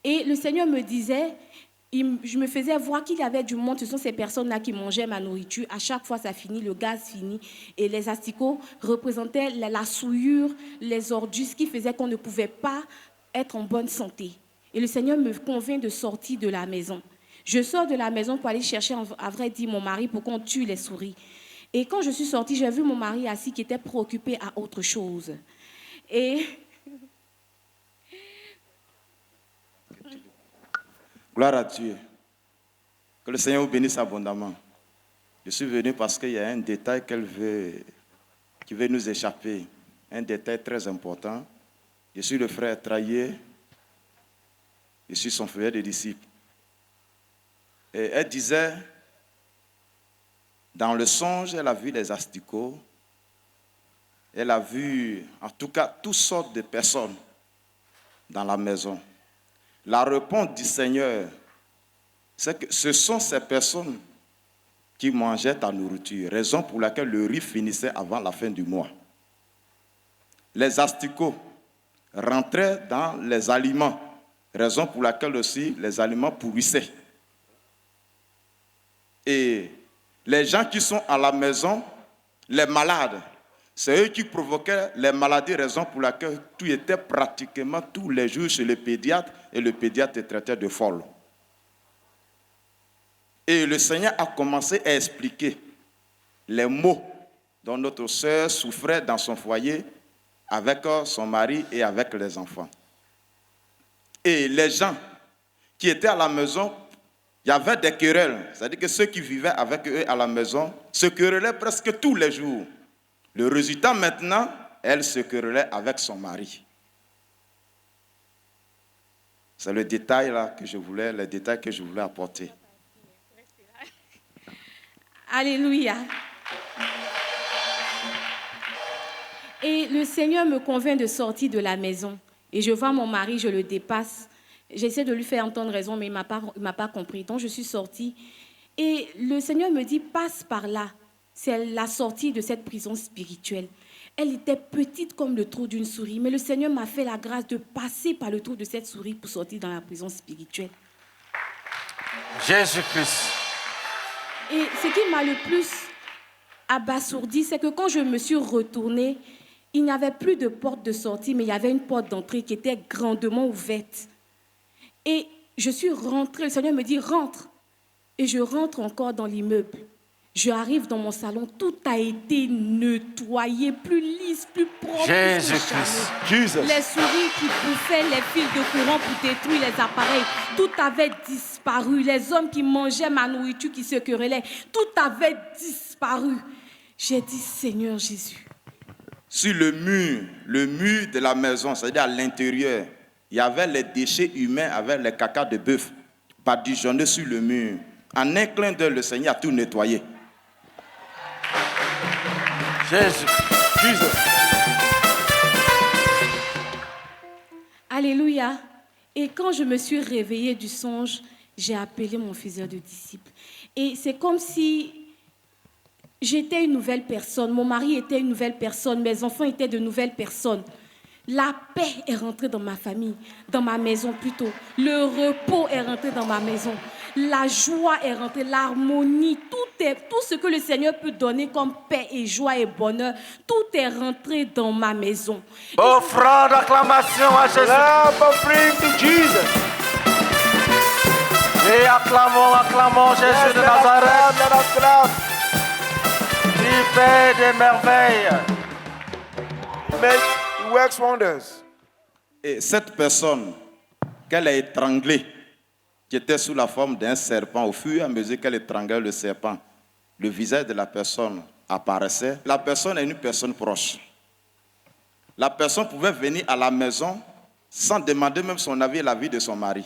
Et le Seigneur me disait, je me faisais voir qu'il y avait du monde. Ce sont ces personnes-là qui mangeaient ma nourriture. À chaque fois, ça finit, le gaz finit. Et les asticots représentaient la souillure, les ordures, ce qui faisait qu'on ne pouvait pas être en bonne santé. Et le Seigneur me convainc de sortir de la maison. Je sors de la maison pour aller chercher, à vrai dire, mon mari pour qu'on tue les souris. Et quand je suis sortie, j'ai vu mon mari assis qui était préoccupé à autre chose. Et gloire à Dieu. Que le Seigneur vous bénisse abondamment. Je suis venu parce qu'il y a un détail qui veut nous échapper. Un détail très important. Je suis le frère Traillé. Je suis son frère de disciple. Et elle disait, dans le songe, elle a vu les asticots. Elle a vu, en tout cas, toutes sortes de personnes dans la maison. La réponse du Seigneur, c'est que ce sont ces personnes qui mangeaient ta nourriture, raison pour laquelle le riz finissait avant la fin du mois. Les asticots rentraient dans les aliments, raison pour laquelle aussi les aliments pourrissaient. Et les gens qui sont à la maison, les malades, c'est eux qui provoquaient les maladies, raison pour laquelle tout était pratiquement tous les jours chez le pédiatre et le pédiatre te traitait de folle. Et le Seigneur a commencé à expliquer les maux dont notre sœur souffrait dans son foyer avec son mari et avec les enfants. Et les gens qui étaient à la maison, il y avait des querelles. C'est-à-dire que ceux qui vivaient avec eux à la maison se querellaient presque tous les jours. Le résultat maintenant, elle se querellait avec son mari. C'est le détail là que je voulais apporter. Alléluia. Et le Seigneur me convainc de sortir de la maison. Et je vois mon mari, je le dépasse. J'essaie de lui faire entendre raison, mais il ne m'a pas compris. Donc je suis sortie. Et le Seigneur me dit, passe par là. C'est la sortie de cette prison spirituelle. Elle était petite comme le trou d'une souris, mais le Seigneur m'a fait la grâce de passer par le trou de cette souris pour sortir dans la prison spirituelle. Jésus-Christ. Et ce qui m'a le plus abasourdi, c'est que quand je me suis retournée, il n'y avait plus de porte de sortie, mais il y avait une porte d'entrée qui était grandement ouverte. Et je suis rentrée, le Seigneur me dit, rentre. Et je rentre encore dans l'immeuble. Je arrive dans mon salon, tout a été nettoyé, plus lisse, plus propre. Jésus-Christ. Les souris qui bouffaient les fils de courant pour détruire les appareils, tout avait disparu. Les hommes qui mangeaient ma nourriture, qui se querellaient, tout avait disparu. J'ai dit, Seigneur Jésus. Sur le mur de la maison, c'est-à-dire à l'intérieur, il y avait les déchets humains avec les caca de bœuf, badigeonnés sur le mur. En un clin d'œil, le Seigneur a tout nettoyé. Jésus. Alléluia. Et quand je me suis réveillée du songe, j'ai appelé mon faiseur de disciples. Et c'est comme si j'étais une nouvelle personne. Mon mari était une nouvelle personne. Mes enfants étaient de nouvelles personnes. La paix est rentrée dans ma famille, dans ma maison plutôt. Le repos est rentré dans ma maison. La joie est rentrée, l'harmonie, tout ce que le Seigneur peut donner comme paix et joie et bonheur, tout est rentré dans ma maison. Offrande d'acclamation à Jésus. Et acclamons Jésus de Nazareth. Il fait des merveilles. He works wonders. Et cette personne qu'elle a étranglée, qui était sous la forme d'un serpent, au fur et à mesure qu'elle étranglait le serpent, le visage de la personne apparaissait. La personne est une personne proche. La personne pouvait venir à la maison sans demander même son avis et l'avis de son mari.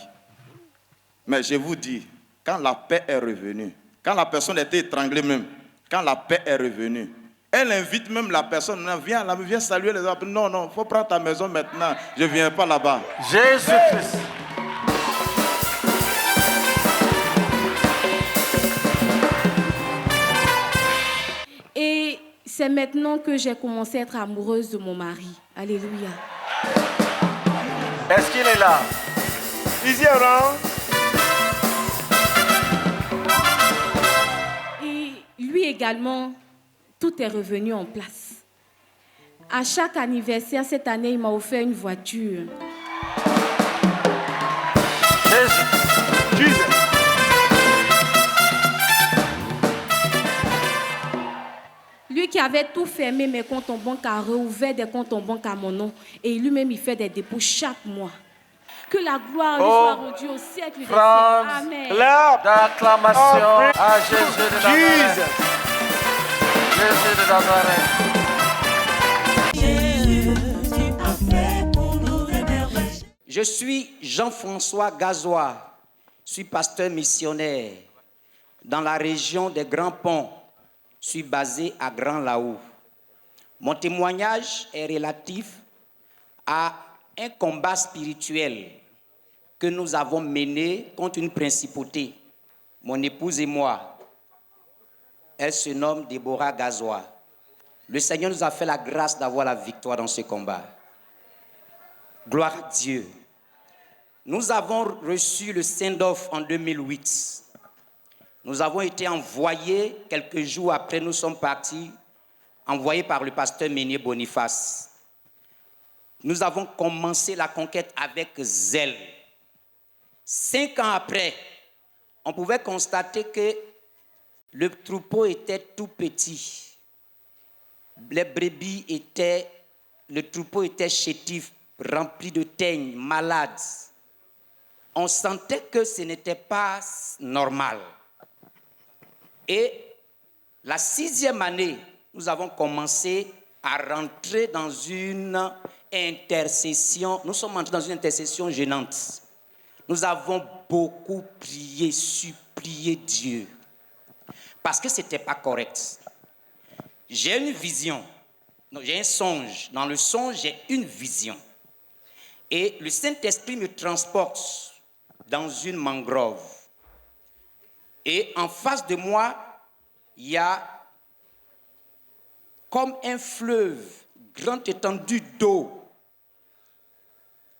Mais je vous dis, quand la paix est revenue, quand la personne était étranglée même, quand la paix est revenue, elle invite même la personne, viens saluer les autres. Non, il faut prendre ta maison maintenant, je ne viens pas là-bas. Jésus-Christ. Et c'est maintenant que j'ai commencé à être amoureuse de mon mari. Alléluia. Est-ce qu'il est là? Is he around? Et lui également, tout est revenu en place. À chaque anniversaire, cette année, il m'a offert une voiture. Jésus. Lui qui avait tout fermé mes comptes en banque a réouvert des comptes en banque à mon nom. Et lui-même, il fait des dépôts chaque mois. Que la gloire lui soit rendue au siècle des siècles. Amen. Clap. D'acclamation à Jésus de Nazareth. Jesus. Jésus de Nazareth. Je suis Jean-François Gazois. Je suis pasteur missionnaire dans la région des Grands Ponts. Je suis basé à Grand-Laou. Mon témoignage est relatif à un combat spirituel que nous avons mené contre une principauté. Mon épouse et moi. Elle se nomme Déborah Gazois. Le Seigneur nous a fait la grâce d'avoir la victoire dans ce combat. Gloire à Dieu. Nous avons reçu le send-off en 2008. Nous avons été envoyés, quelques jours après, nous sommes partis, envoyés par le pasteur Ménier Boniface. Nous avons commencé la conquête avec zèle. 5 ans après, on pouvait constater que le troupeau était tout petit. Les brebis le troupeau était chétif, rempli de teignes, malades. On sentait que ce n'était pas normal. Et la 6e année, nous avons commencé à rentrer dans une intercession. Nous sommes entrés dans une intercession gênante. Nous avons beaucoup prié, supplié Dieu. Parce que ce n'était pas correct. J'ai une vision. J'ai un songe. Dans le songe, j'ai une vision. Et le Saint-Esprit me transporte dans une mangrove. Et en face de moi, il y a comme un fleuve, grande étendue d'eau.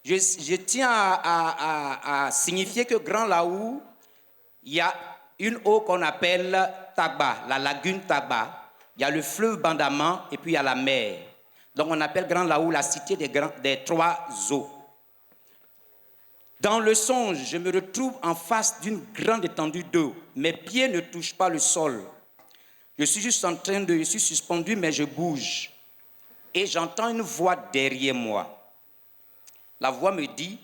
Je tiens à signifier que Grand-Laou, il y a une eau qu'on appelle Tagba, la lagune Tagba. Il y a le fleuve Bandaman et puis il y a la mer. Donc on appelle Grand-Laou la cité des 3 eaux. Dans le songe, je me retrouve en face d'une grande étendue d'eau. Mes pieds ne touchent pas le sol. Je suis juste je suis suspendu, mais je bouge. Et j'entends une voix derrière moi. La voix me dit,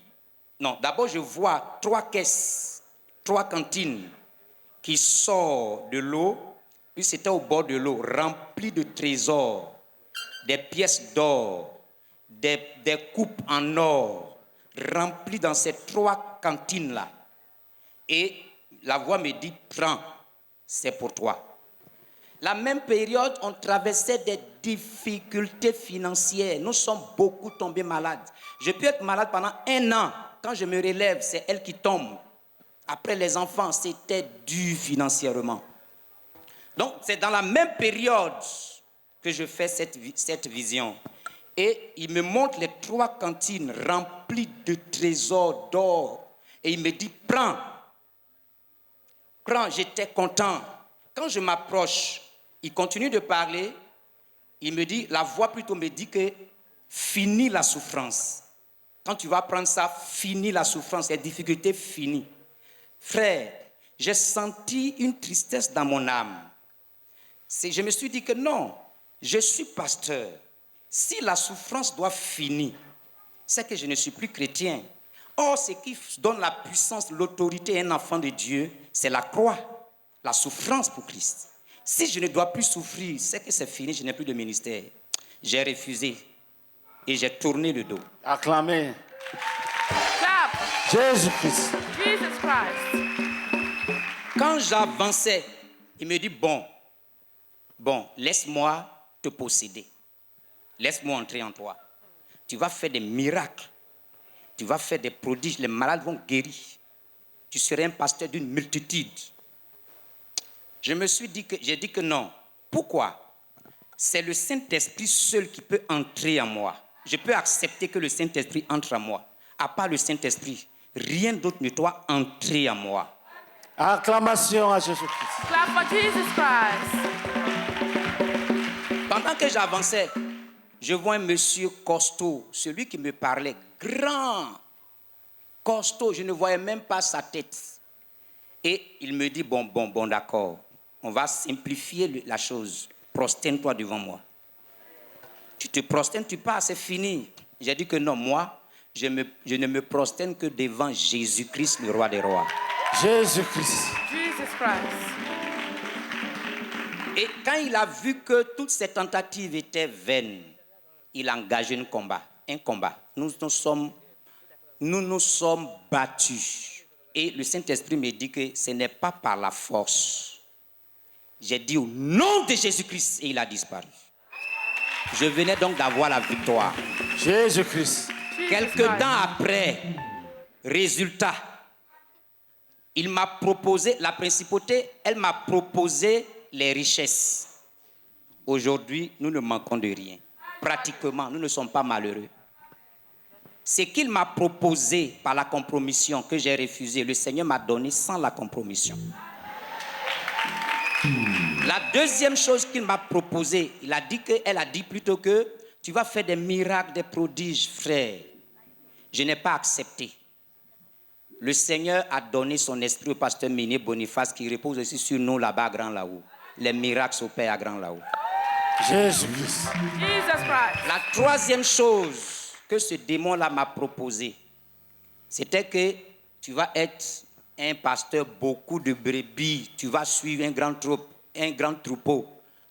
non, d'abord je vois 3 caisses, 3 cantines qui sortent de l'eau, puis c'était au bord de l'eau, remplies de trésors, des pièces d'or, des coupes en or, remplies dans ces 3 cantines-là. Et la voix me dit, prends, c'est pour toi. La même période, on traversait des difficultés financières. Nous sommes beaucoup tombés malades. Je peux être malade pendant 1 an. Quand je me relève, c'est elle qui tombe. Après les enfants, c'était dur financièrement. Donc, c'est dans la même période que je fais cette vision. Et il me montre les 3 cantines remplies de trésors d'or. Et il me dit, prends. Prends, j'étais content. Quand je m'approche, il continue de parler. Il me dit, la voix plutôt me dit que finis la souffrance. Quand tu vas prendre ça, finis la souffrance, les difficultés finies. Frère, j'ai senti une tristesse dans mon âme. Je me suis dit que non, je suis pasteur. Si la souffrance doit finir, c'est que je ne suis plus chrétien. Or, ce qui donne la puissance, l'autorité à un enfant de Dieu, c'est la croix, la souffrance pour Christ. Si je ne dois plus souffrir, c'est que c'est fini, je n'ai plus de ministère. J'ai refusé et j'ai tourné le dos. Acclamez Clap. Jésus-Christ. Jesus Christ. Quand j'avançais, il me dit, bon, laisse-moi te posséder. Laisse-moi entrer en toi. Tu vas faire des miracles. Tu vas faire des prodiges. Les malades vont guérir. Tu serai un pasteur d'une multitude. J'ai dit que non. Pourquoi? C'est le Saint-Esprit seul qui peut entrer en moi. Je peux accepter que le Saint-Esprit entre en moi. À part le Saint-Esprit, rien d'autre ne doit entrer en moi. Acclamation à Jésus-Christ. Clap for Jesus Christ. Pendant que j'avançais, je vois un monsieur costaud, celui qui me parlait, grand, costaud, je ne voyais même pas sa tête. Et il me dit, bon, d'accord, on va simplifier la chose. prosterne-toi devant moi. Tu te prosternes, tu pars, c'est fini. J'ai dit que non, moi, je ne me prosterne que devant Jésus-Christ, le roi des rois. Jésus-Christ. Jesus Christ. Et quand il a vu que toutes ces tentatives étaient vaines, il a engagé un combat. Nous nous sommes battus. Et le Saint-Esprit me dit que ce n'est pas par la force. J'ai dit au nom de Jésus-Christ et il a disparu. Je venais donc d'avoir la victoire. Jésus-Christ. Quelque temps après, résultat, il m'a proposé, la principauté, elle m'a proposé les richesses. Aujourd'hui, nous ne manquons de rien. Pratiquement, nous ne sommes pas malheureux. Ce qu'il m'a proposé par la compromission que j'ai refusé, le Seigneur m'a donné sans la compromission. La deuxième chose qu'il m'a proposé, elle a dit plutôt que tu vas faire des miracles, des prodiges, frère. Je n'ai pas accepté. Le Seigneur a donné son esprit au pasteur Miné Boniface qui repose aussi sur nous là-bas à Grand Laou. Les miracles s'opèrent à Grand Laou. Jésus-Christ. Jesus Christ. La troisième chose que ce démon-là m'a proposé, c'était que tu vas être un pasteur, beaucoup de brebis, tu vas suivre un grand troupeau.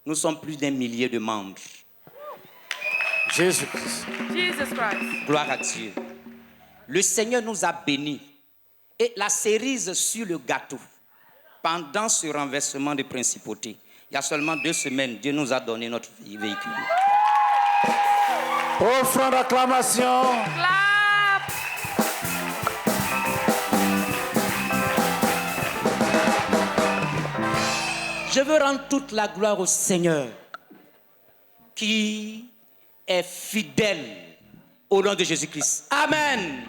Nous sommes plus d'1 millier de membres. Jésus-Christ. Jesus Christ. Gloire à Dieu. Le Seigneur nous a bénis. Et la cerise sur le gâteau, pendant ce renversement de principauté, il y a seulement 2 semaines, Dieu nous a donné notre véhicule. Offrande d'acclamation. Clap. Je veux rendre toute la gloire au Seigneur qui est fidèle au nom de Jésus-Christ. Amen.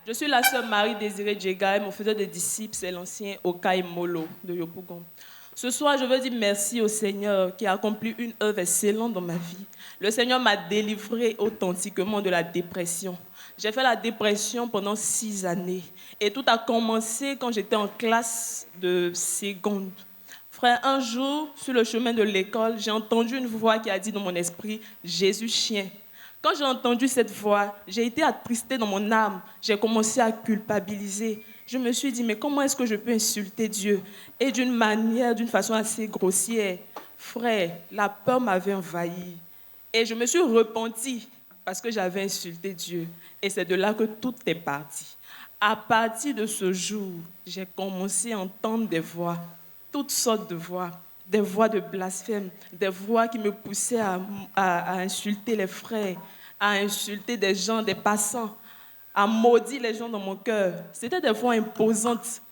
Je suis la sœur Marie-Désirée Djega et mon faiseur de disciples, c'est l'ancien Okai Molo de Yopougon. Ce soir, je veux dire merci au Seigneur qui a accompli une œuvre excellente dans ma vie. Le Seigneur m'a délivré authentiquement de la dépression. J'ai fait la dépression pendant 6 années et tout a commencé quand j'étais en classe de seconde. Frère, un jour, sur le chemin de l'école, j'ai entendu une voix qui a dit dans mon esprit « Jésus chien ». Quand j'ai entendu cette voix, j'ai été attristée dans mon âme. J'ai commencé à culpabiliser. Je me suis dit, mais comment est-ce que je peux insulter Dieu? Et d'une façon assez grossière. Frère, la peur m'avait envahi. Et je me suis repentie parce que j'avais insulté Dieu. Et c'est de là que tout est parti. À partir de ce jour, j'ai commencé à entendre des voix, toutes sortes de voix. Des voix de blasphème, des voix qui me poussaient à insulter les frères, à insulter des gens, des passants, à maudire les gens dans mon cœur. C'était des voix imposantes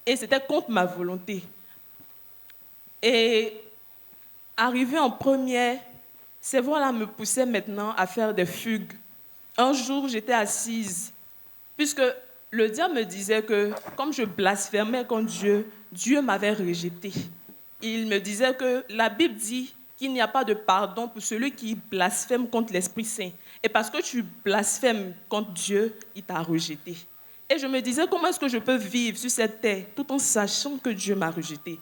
et c'était contre ma volonté. Et arrivé en première, ces voix-là me poussaient maintenant à faire des fugues. Un jour, j'étais assise, puisque le diable me disait que comme je blasphémais contre Dieu, Dieu m'avait rejeté. Il me disait que la Bible dit qu'il n'y a pas de pardon pour celui qui blasphème contre l'Esprit Saint. Et parce que tu blasphèmes contre Dieu, il t'a rejeté. Et je me disais, comment est-ce que je peux vivre sur cette terre tout en sachant que Dieu m'a rejeté?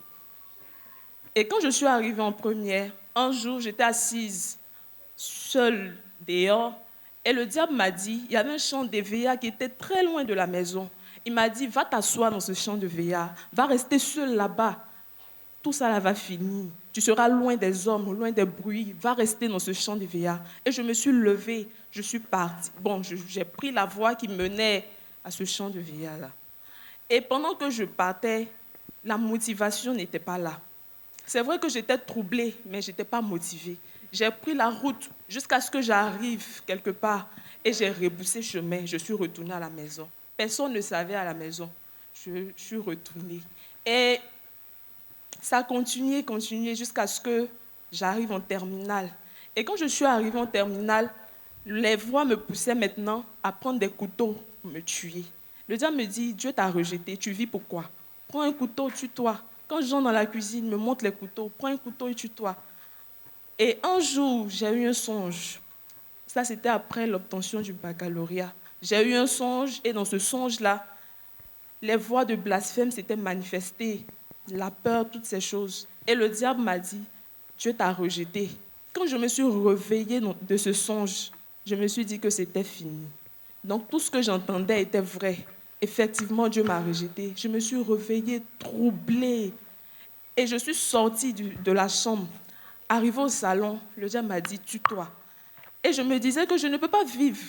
Et quand je suis arrivée en première, un jour, j'étais assise seule dehors et le diable m'a dit, il y avait un champ de veillard qui était très loin de la maison. Il m'a dit, va t'asseoir dans ce champ de veillard, va rester seule là-bas. Tout ça là va finir. Tu seras loin des hommes, loin des bruits. Va rester dans ce champ de veillard. Et je me suis levée, je suis partie. Bon, j'ai pris la voie qui menait à ce champ de veillard-là. Et pendant que je partais, la motivation n'était pas là. C'est vrai que j'étais troublée, mais je n'étais pas motivée. J'ai pris la route jusqu'à ce que j'arrive quelque part et j'ai rebroussé chemin. Je suis retournée à la maison. Personne ne savait à la maison. Je suis retournée. Et ça a continué jusqu'à ce que j'arrive en terminale. Et quand je suis arrivée en terminale, les voix me poussaient maintenant à prendre des couteaux pour me tuer. Le diable me dit, Dieu t'a rejeté, tu vis pourquoi? Prends un couteau, tue-toi. Quand je rentre dans la cuisine, me montre les couteaux, prends un couteau et tue-toi. Et un jour, j'ai eu un songe. Ça, c'était après l'obtention du baccalauréat. J'ai eu un songe et dans ce songe-là, les voix de blasphème s'étaient manifestées, la peur, toutes ces choses. Et le diable m'a dit, Dieu t'a rejeté. Quand je me suis réveillée de ce songe, je me suis dit que c'était fini. Donc tout ce que j'entendais était vrai. Effectivement, Dieu m'a rejeté. Je me suis réveillée troublée. Et je suis sortie de la chambre. Arrivée au salon, le diable m'a dit, tue-toi. Et je me disais que je ne peux pas vivre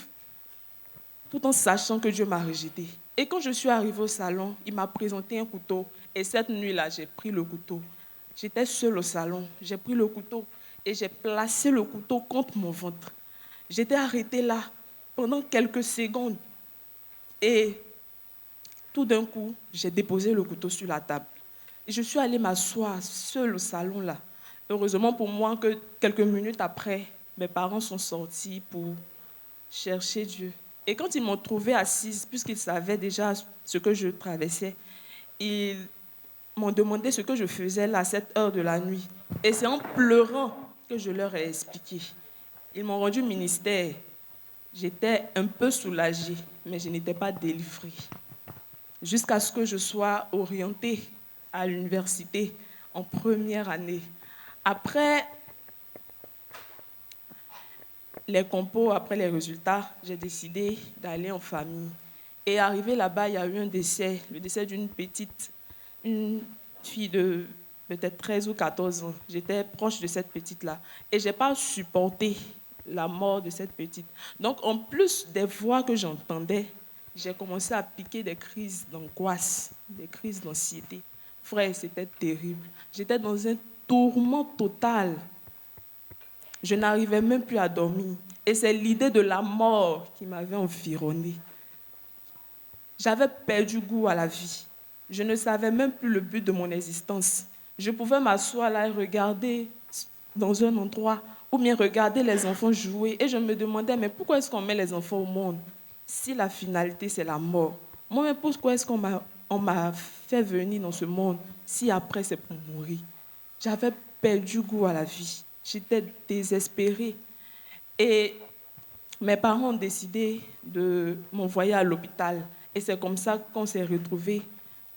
tout en sachant que Dieu m'a rejeté. Et quand je suis arrivée au salon, il m'a présenté un couteau. Et cette nuit-là, j'ai pris le couteau. J'étais seule au salon. J'ai pris le couteau et j'ai placé le couteau contre mon ventre. J'étais arrêtée là pendant quelques secondes. Et tout d'un coup, j'ai déposé le couteau sur la table. Et je suis allée m'asseoir seule au salon là. Heureusement pour moi que quelques minutes après, mes parents sont sortis pour chercher Dieu. Et quand ils m'ont trouvée assise, puisqu'ils savaient déjà ce que je traversais, ils m'ont demandé ce que je faisais là à cette heure de la nuit. Et c'est en pleurant que je leur ai expliqué. Ils m'ont rendu ministère. J'étais un peu soulagée, mais je n'étais pas délivrée. Jusqu'à ce que je sois orientée à l'université en première année. Après les compos, après les résultats, j'ai décidé d'aller en famille. Et arrivé là-bas, il y a eu un décès, le décès d'une petite, une fille de peut-être 13 ou 14 ans. J'étais proche de cette petite-là. Et je n'ai pas supporté la mort de cette petite. Donc, en plus des voix que j'entendais, j'ai commencé à piquer des crises d'angoisse, des crises d'anxiété. Frère, c'était terrible. J'étais dans un tourment total. Je n'arrivais même plus à dormir. Et c'est l'idée de la mort qui m'avait environnée. J'avais perdu goût à la vie. Je ne savais même plus le but de mon existence. Je pouvais m'asseoir là et regarder dans un endroit ou bien regarder les enfants jouer. Et je me demandais, mais pourquoi est-ce qu'on met les enfants au monde si la finalité, c'est la mort? Moi, mais pourquoi est-ce qu'on m'a fait venir dans ce monde si après, c'est pour mourir? J'avais perdu goût à la vie. J'étais désespérée. Et mes parents ont décidé de m'envoyer à l'hôpital. Et c'est comme ça qu'on s'est retrouvés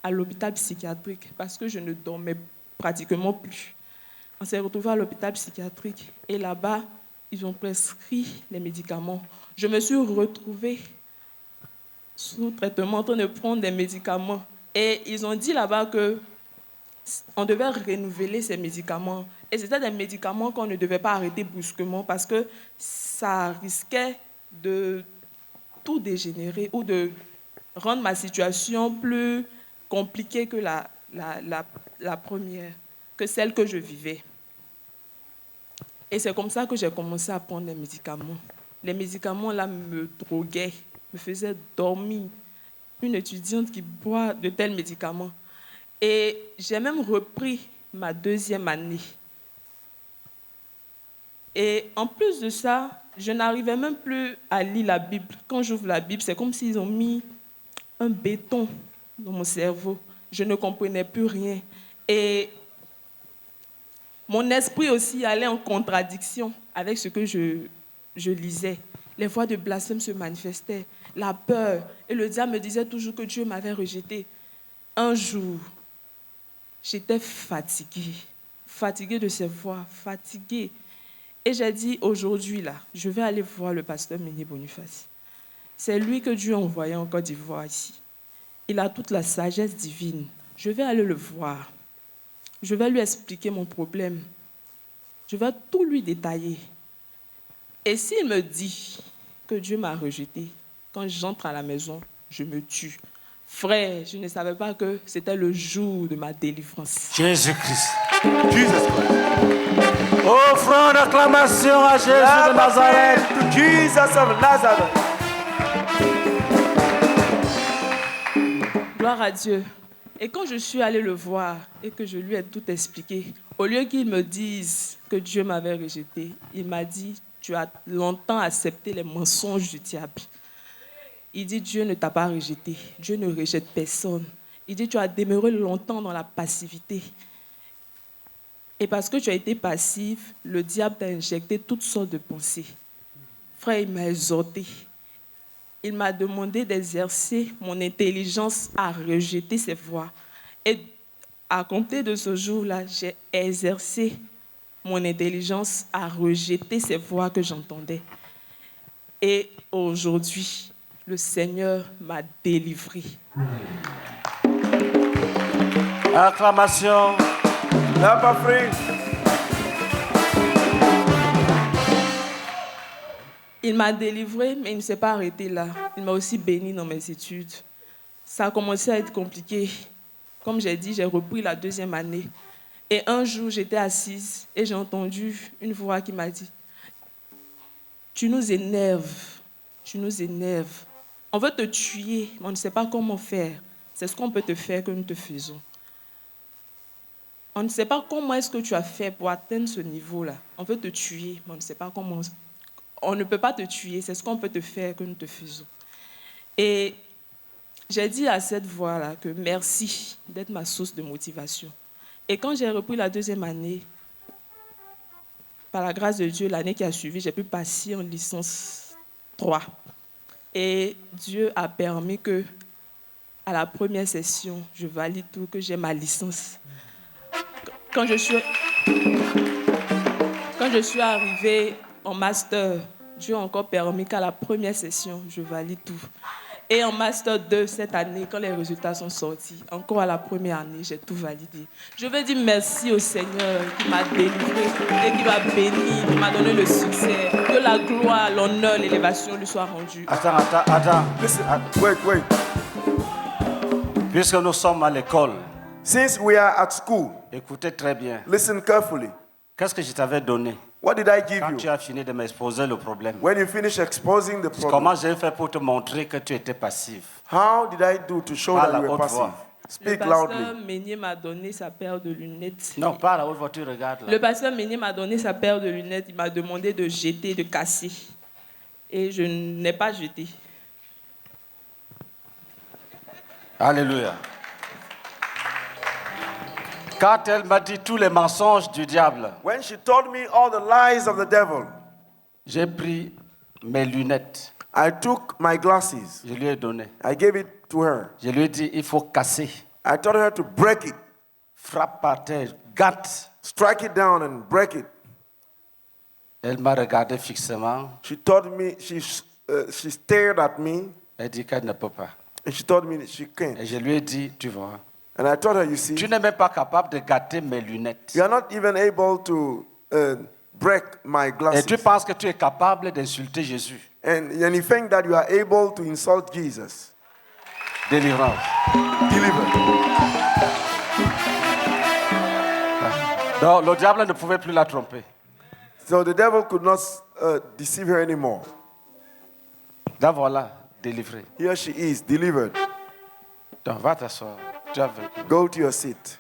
à l'hôpital psychiatrique parce que je ne dormais pratiquement plus. On s'est retrouvés à l'hôpital psychiatrique et là-bas, ils ont prescrit les médicaments. Je me suis retrouvée sous traitement en train de prendre des médicaments. Et ils ont dit là-bas qu'on devait renouveler ces médicaments. Et c'était des médicaments qu'on ne devait pas arrêter brusquement parce que ça risquait de tout dégénérer ou de rendre ma situation plus compliquée que la première, que celle que je vivais. Et c'est comme ça que j'ai commencé à prendre les médicaments. Les médicaments là me droguaient, me faisaient dormir. Une étudiante qui boit de tels médicaments. Et j'ai même repris ma deuxième année. Et en plus de ça, je n'arrivais même plus à lire la Bible. Quand j'ouvre la Bible, c'est comme s'ils ont mis un béton dans mon cerveau. Je ne comprenais plus rien. Et mon esprit aussi allait en contradiction avec ce que je lisais. Les voix de blasphème se manifestaient, la peur. Et le diable me disait toujours que Dieu m'avait rejeté. Un jour, j'étais fatiguée de ces voix, fatiguée. Et j'ai dit, aujourd'hui, là, je vais aller voir le pasteur Ménié Boniface. C'est lui que Dieu a envoyé en Côte d'Ivoire ici. Il a toute la sagesse divine. Je vais aller le voir. Je vais lui expliquer mon problème. Je vais tout lui détailler. Et s'il me dit que Dieu m'a rejeté, quand j'entre à la maison, je me tue. Frère, je ne savais pas que c'était le jour de ma délivrance. Jésus-Christ. Offrons d'acclamation à Jésus de Nazareth. Jesus of Nazareth. Gloire à Dieu. Et quand je suis allée le voir et que je lui ai tout expliqué, au lieu qu'il me dise que Dieu m'avait rejeté, il m'a dit, tu as longtemps accepté les mensonges du diable. Il dit, Dieu ne t'a pas rejeté. Dieu ne rejette personne. Il dit, tu as demeuré longtemps dans la passivité. Et parce que tu as été passif, le diable t'a injecté toutes sortes de pensées. Frère, il m'a exhorté. il m'a demandé d'exercer mon intelligence à rejeter ses voix. Et à compter de ce jour-là, j'ai exercé mon intelligence à rejeter ces voix que j'entendais. Et aujourd'hui, le Seigneur m'a délivré. Acclamation. N'a pas pris. Il m'a délivré, mais il ne s'est pas arrêté là. Il m'a aussi béni dans mes études. Ça a commencé à être compliqué. Comme j'ai dit, j'ai repris la 2e année. Et un jour, j'étais assise et j'ai entendu une voix qui m'a dit « Tu nous énerves, tu nous énerves. On veut te tuer, mais on ne sait pas comment faire. C'est ce qu'on peut te faire que nous te faisons. On ne sait pas comment est-ce que tu as fait pour atteindre ce niveau-là. On veut te tuer, mais on ne sait pas comment. On ne peut pas te tuer, c'est ce qu'on peut te faire que nous te faisons. » Et j'ai dit à cette voix-là que merci d'être ma source de motivation. Et quand j'ai repris la 2e année, par la grâce de Dieu, l'année qui a suivi, j'ai pu passer en licence 3. Et Dieu a permis que, à la première session, je valide tout, que j'ai ma licence. Quand je suis arrivée en master, Dieu a encore permis qu'à la première session, je valide tout. Et en master 2, cette année, quand les résultats sont sortis, encore à la première année, j'ai tout validé. Je veux dire merci au Seigneur qui m'a délivré et qui m'a béni, qui m'a donné le succès. Que la gloire, l'honneur, l'élévation lui soient rendues. Attends. Listen, wait. Puisque nous sommes à l'école, Since we are at school, écoutez très bien. listen carefully. Qu'est-ce que je t'avais donné What did I give quand you? tu as fini de m'exposer le problème? When you finish exposing the problem, Comment j'ai fait pour te montrer que tu étais passif? how did I do to show Parle that à you were haute passive? voix. Le Speak pasteur loudly. Meunier m'a donné sa paire de lunettes. Non, pas la haute voix, tu regardes là. Le pasteur Meunier m'a donné sa paire de lunettes. Il m'a demandé de jeter, de casser. Et je n'ai pas jeté. Alléluia. Quand elle m'a dit tous les mensonges du diable, When she told me all the lies of the devil, j'ai pris mes lunettes, I took my glasses. je lui ai donné. I gave it to her. Je lui ai dit, il faut casser. I told her to break it, Frappe par terre, gâte. strike it down and break it. Elle m'a regardé fixement. She told me, she stared at me, Elle dit qu'elle ne peut pas. and she told me that she can't. Et je lui ai dit, tu vois, And I told her, you see, tu n'es même pas capable de gâter mes lunettes. you are not even able to break my Et glasses. tu penses que tu es capable d'insulter Jésus. And you think that you are able to insult Jesus. Délivrance. Delivered. Donc le diable ne pouvait plus la tromper. So the devil could not deceive her anymore. Là voilà, délivré. Here she is, delivered. Donc va t'asseoir. Tu as vécu. Go to your seat.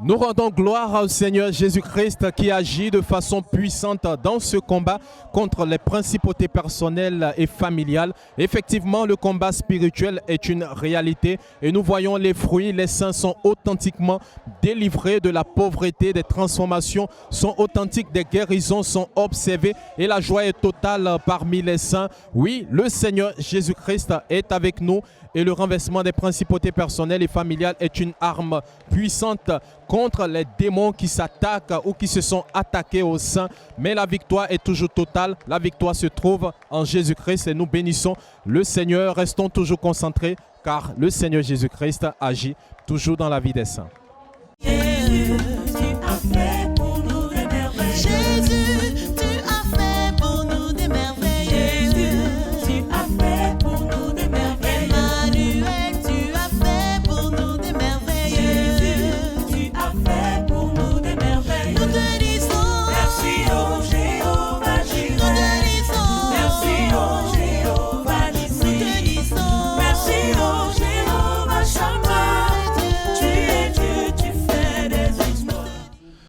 Nous rendons gloire au Seigneur Jésus-Christ qui agit de façon puissante dans ce combat contre les principautés personnelles et familiales. Effectivement, le combat spirituel est une réalité et nous voyons les fruits. Les saints sont authentiquement délivrés de la pauvreté, des transformations sont authentiques, des guérisons sont observées et la joie est totale parmi les saints. Oui, le Seigneur Jésus-Christ est avec nous et le renversement des principautés personnelles et familiales est une arme puissante contre les démons qui s'attaquent ou qui se sont attaqués aux saints. Mais la victoire est toujours totale. La victoire se trouve en Jésus-Christ et nous bénissons le Seigneur. Restons toujours concentrés car le Seigneur Jésus-Christ agit toujours dans la vie des saints.